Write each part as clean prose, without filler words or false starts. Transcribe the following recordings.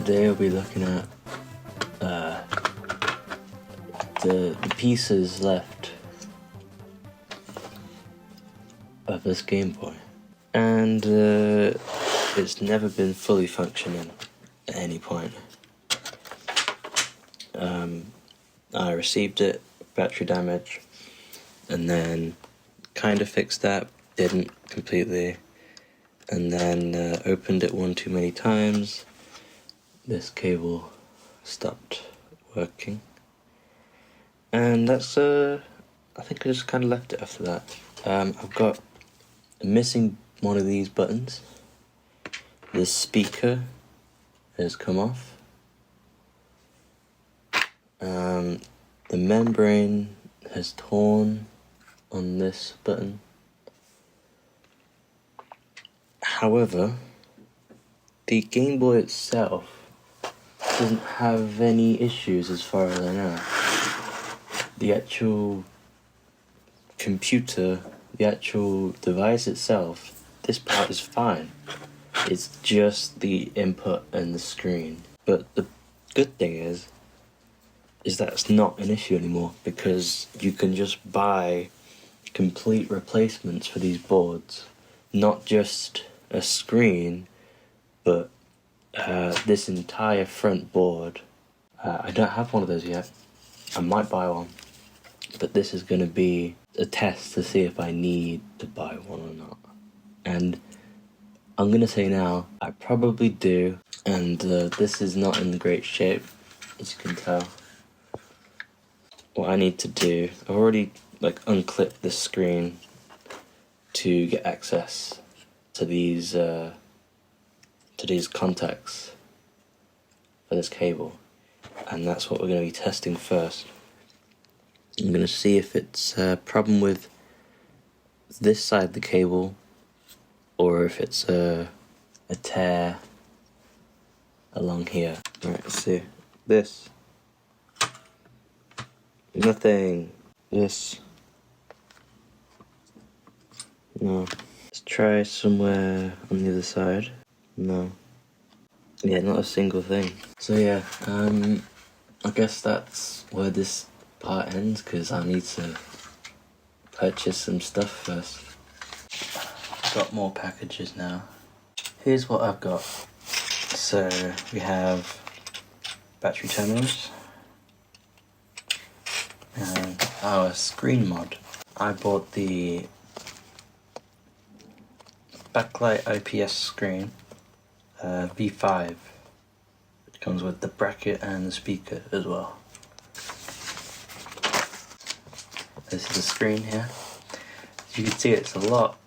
today I'll be looking at the pieces left of this Game Boy, and it's never been fully functioning at any point. I received it, battery damage, and then kind of fixed that, didn't completely, and then opened it one too many times. This cable stopped working, and that's I think I just kind of left it after that. I've got missing one of these buttons. The speaker has come off. The membrane has torn on this button. However, the Game Boy itself doesn't have any issues as far as I know. The actual computer, the actual device itself, this part is fine. It's just the input and the screen. But the good thing is that's not an issue anymore, because you can just buy complete replacements for these boards. Not just a screen, but this entire front board. I don't have one of those yet. I might buy one, but this is going to be a test to see if I need to buy one or not. And I'm going to say now, I probably do, and this is not in great shape, as you can tell. What I need to do, I've already unclipped the screen to get access to these contacts for this cable, and that's what we're going to be testing first. I'm going to see if it's a problem with this side of the cable, or if it's a tear along here. Right, let's see. This. Nothing. This. No. Let's try somewhere on the other side. No. Yeah, not a single thing. So yeah, I guess that's where this part ends, because I need to purchase some stuff first. Got more packages now. Here's what I've got. So we have battery terminals and our screen mod. I bought the backlight IPS screen, V5. It comes with the bracket and the speaker as well. This is the screen here. As you can see, it's a lot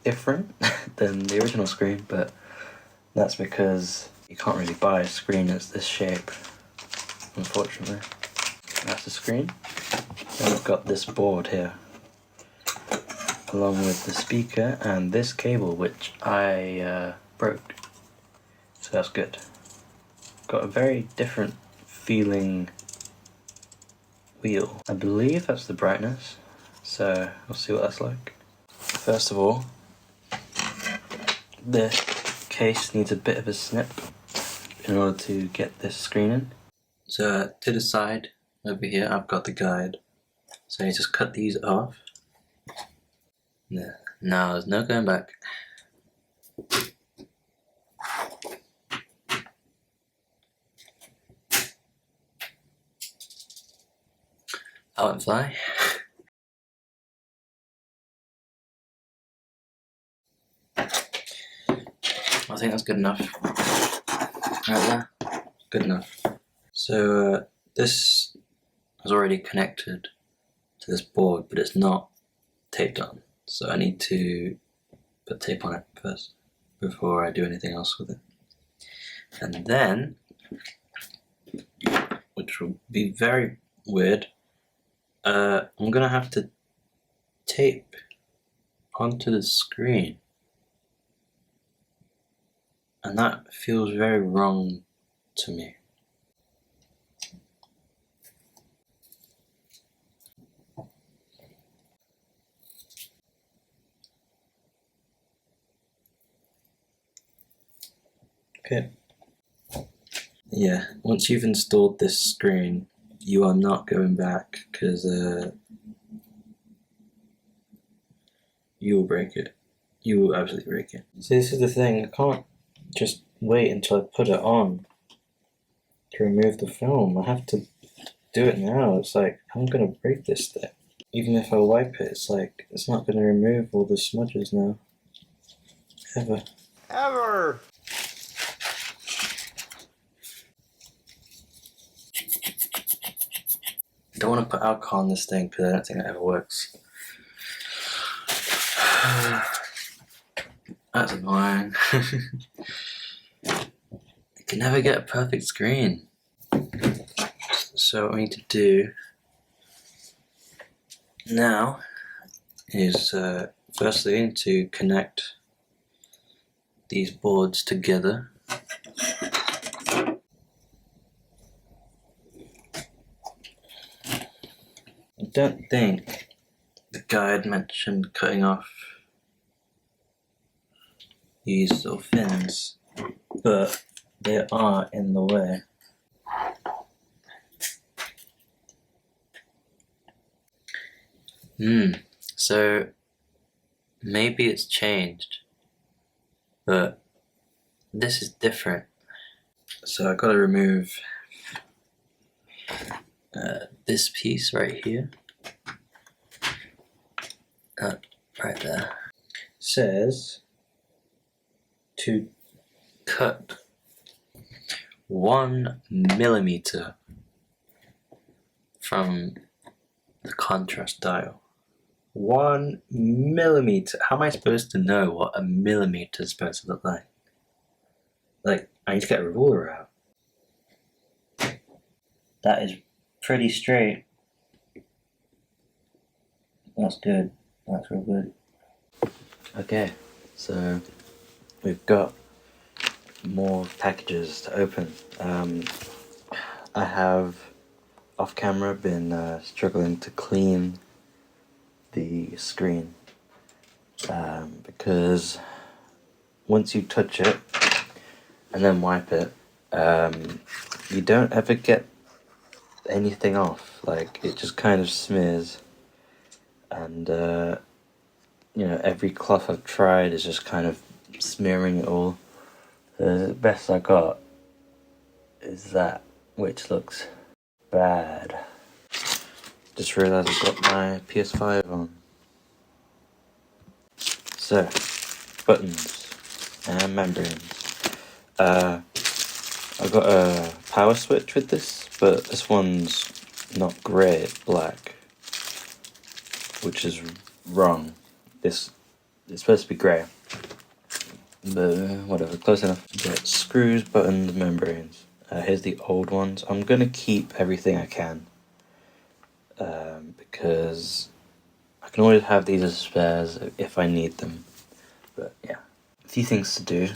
different than the original screen, but that's because you can't really buy a screen that's this shape, unfortunately. That's the screen. Then I've got this board here, along with the speaker and this cable, which I broke, so that's good. Got a very different feeling wheel. I believe that's the brightness, so we'll see what that's like. First of all, the case needs a bit of a snip in order to get this screen in. So to the side over here, I've got the guide. So you just cut these off. Now there's no going back. I won't fly. I think that's good enough. Right there, good enough. So this is already connected to this board, but it's not taped on. So I need to put tape on it first before I do anything else with it. And then, which will be very weird, I'm gonna have to tape onto the screen. And that feels very wrong to me. Okay. Yeah, once you've installed this screen, you are not going back because you will break it. You will absolutely break it. So this is the thing, I can't just wait until I put it on to remove the film. I have to do it now. It's like, I'm gonna break this thing. Even if I wipe it, it's like, it's not gonna remove all the smudges now. Ever. Ever! I don't want to put alcohol on this thing because I don't think that ever works. That's annoying. I can never get a perfect screen. So what I need to do now is firstly I need to connect these boards together. I don't think the guide mentioned cutting off these little fins, but they are in the way. So maybe it's changed, but this is different. So I've got to remove this piece right here. Right there. Says to cut 1 millimeter from the contrast dial. 1 millimeter. How am I supposed to know what a millimeter is supposed to look like? Like, I need to get a ruler out. That is pretty straight. That's good. That's real good. Okay, so we've got more packages to open. I have off camera been struggling to clean the screen because once you touch it and then wipe it, you don't ever get anything off. Like, it just kind of smears, and every cloth I've tried is just kind of smearing it all. The best I got is that, which looks bad. Just realised I've got my PS5 on. So, buttons and membranes. I've got a power switch with this, but this one's not grey, it's black, which is wrong. It's supposed to be grey, but whatever, close enough. But screws, buttons, membranes. Here's the old ones. I'm gonna keep everything I can, because I can always have these as spares if I need them. But yeah, a few things to do.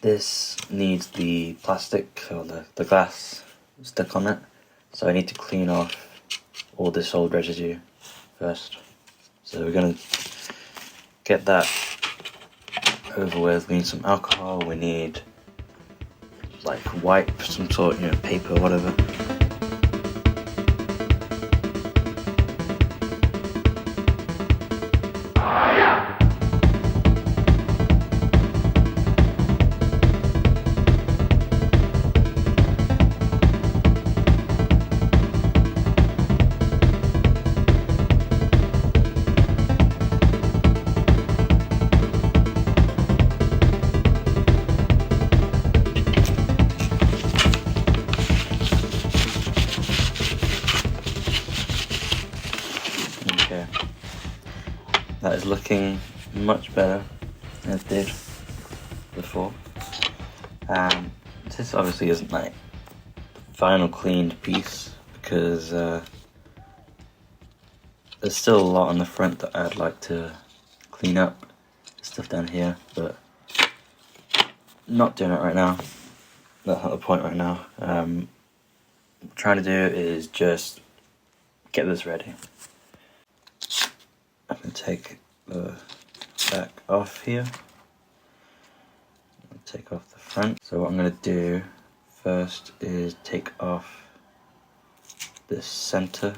This needs the plastic or the glass stuck on it, so I need to clean off all this old residue first. So we're gonna get that over with. We need some alcohol, we need like wipe, some sort, paper, whatever. Okay, that is looking much better than it did before. This obviously isn't like the final cleaned piece because there's still a lot on the front that I'd like to clean up. Stuff down here, but not doing it right now. That's not the point right now. What I'm trying to do is just get this ready. I'm going to take the back off here. take off the front. So what I'm going to do first is take off this center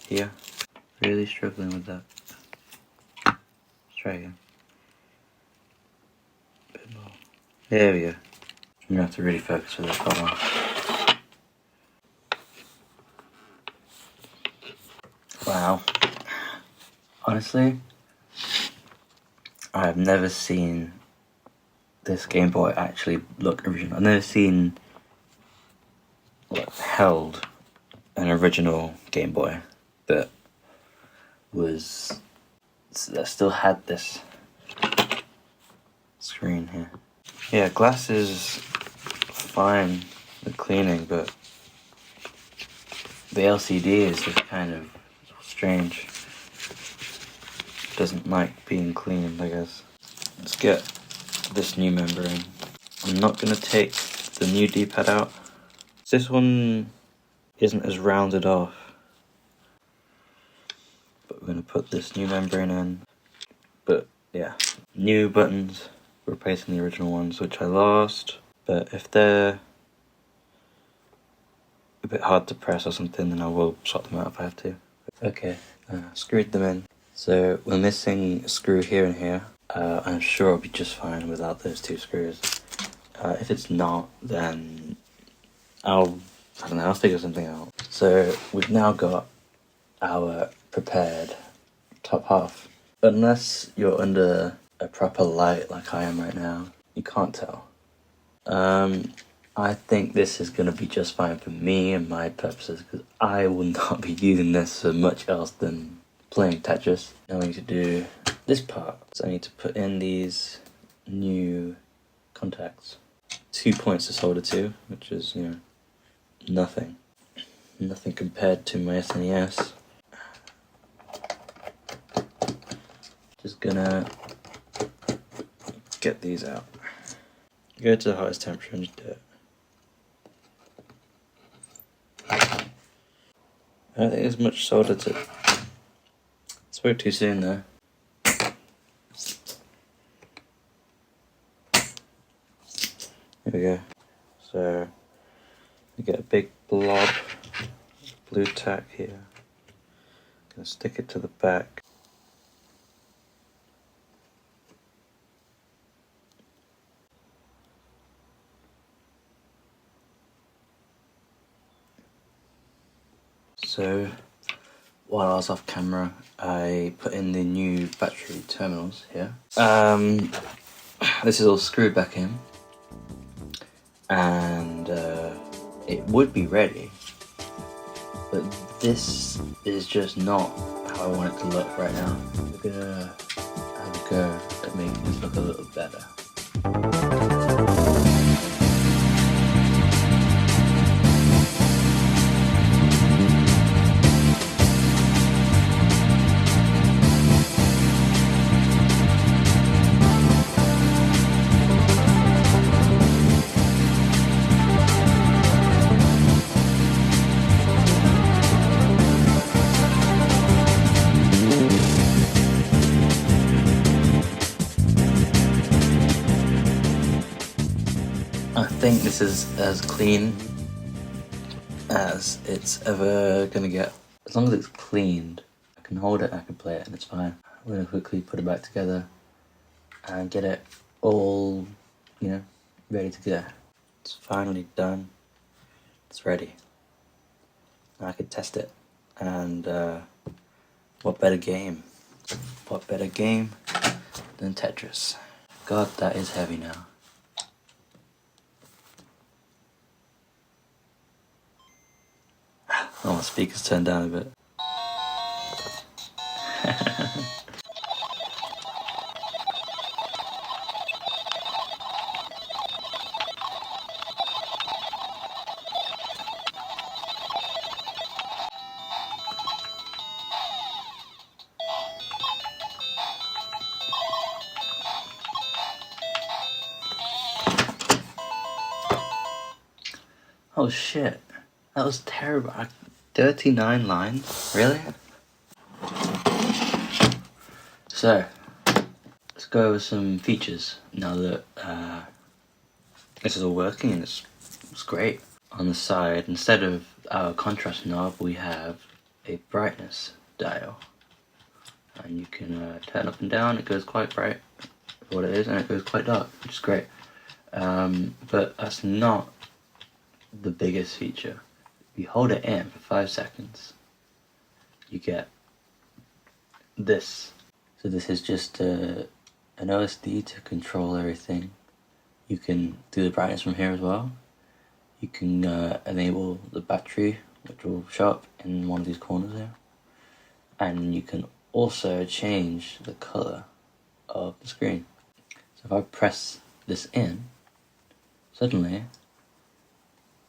here. Really struggling with that. Let's try again. A bit more. There we go. I'm going to have to really focus with this. Hold on. Wow. Honestly, I've never seen this Game Boy actually look original. I've never seen held an original Game Boy that still had this screen here. Yeah, glass is fine with cleaning, but the LCD is just kind of strange. Doesn't like being cleaned, I guess. Let's get this new membrane. I'm not going to take the new D-pad out. This one isn't as rounded off. But we're going to put this new membrane in. But yeah, new buttons replacing the original ones, which I lost. But if they're a bit hard to press or something, then I will swap them out if I have to. Okay, screwed them in. So we're missing a screw here and here. I'm sure it'll be just fine without those two screws. If it's not, then I'll figure something out. So we've now got our prepared top half. Unless you're under a proper light like I am right now, you can't tell. I think this is going to be just fine for me and my purposes, because I will not be using this for much else than playing Tetris. Now I need to do this part. So I need to put in these new contacts. 2 points to solder to, which is, you know, nothing. Nothing compared to my SNES. Just gonna get these out. Go to the highest temperature and just do it. I don't think there's much solder to... Spoke too soon there. Here we go. So we get a big blob of blue tack here. Gonna stick it to the back. So while I was off camera, I put in the new battery terminals here. This is all screwed back in, and it would be ready, but this is just not how I want it to look right now. We're gonna have a go at making this look a little better. I think this is as clean as it's ever gonna get. As long as it's cleaned, I can hold it, I can play it, and it's fine. I'm gonna quickly put it back together and get it all, you know, ready to go. It's finally done. It's ready. Now I can test it. And what better game? What better game than Tetris? God, that is heavy now. Oh, my speaker's turned down a bit. Oh shit, that was terrible. 39 lines? Really? So, let's go over some features now that this is all working and it's great. On the side, instead of our contrast knob, we have a brightness dial. And you can turn up and down. It goes quite bright for what it is, and it goes quite dark, which is great. But that's not the biggest feature. If you hold it in for 5 seconds, you get this. So this is just an OSD to control everything. You can do the brightness from here as well. You can enable the battery, which will show up in one of these corners here. And you can also change the color of the screen. So if I press this in, suddenly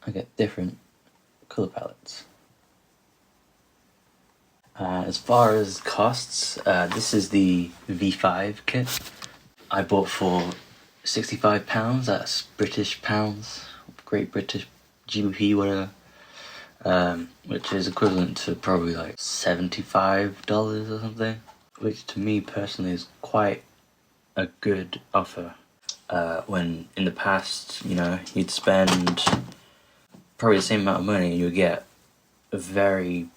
I get different color palettes. As far as costs, this is the V5 kit. I bought for £65, that's British pounds, Great British GBP, whatever, which is equivalent to probably like $75 or something, which to me personally is quite a good offer. When in the past, you know, you'd spend probably the same amount of money and you'd get a very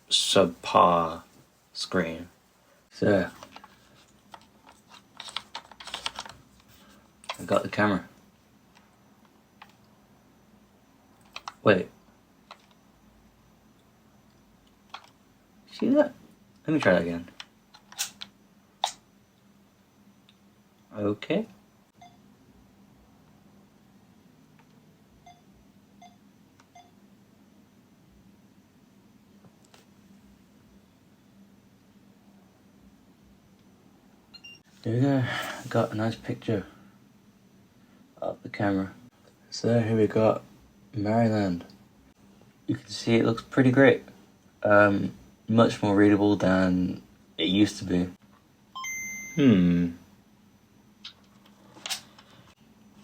subpar screen. So I got the camera. Wait. See that? Let me try that again. Okay. There we go. Got a nice picture of the camera. So here we got Maryland. You can see it looks pretty great. Much more readable than it used to be.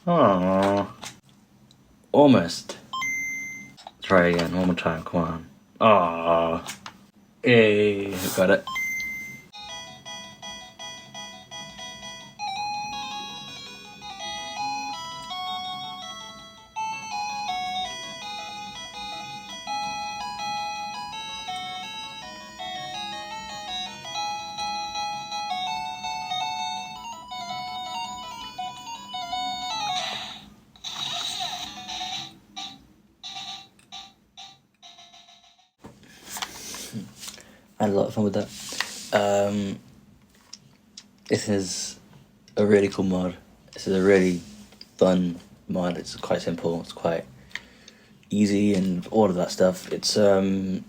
Aww. Almost. Try again, one more time, come on. Aww. Hey, got it. I had a lot of fun with that. This is a really cool mod. This is a really fun mod. It's quite simple. It's quite easy and all of that stuff. It's something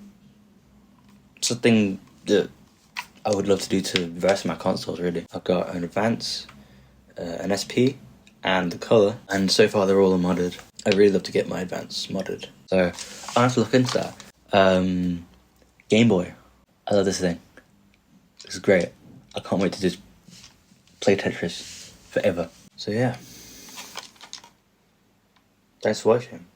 that I would love to do to the rest of my consoles. Really, I've got an Advance, an SP, and the Color, and so far they're all unmodded. I'd really love to get my Advance modded, so I'll have to look into that. Game Boy. I love this thing. This is great. I can't wait to just play Tetris forever. So yeah. Thanks for watching.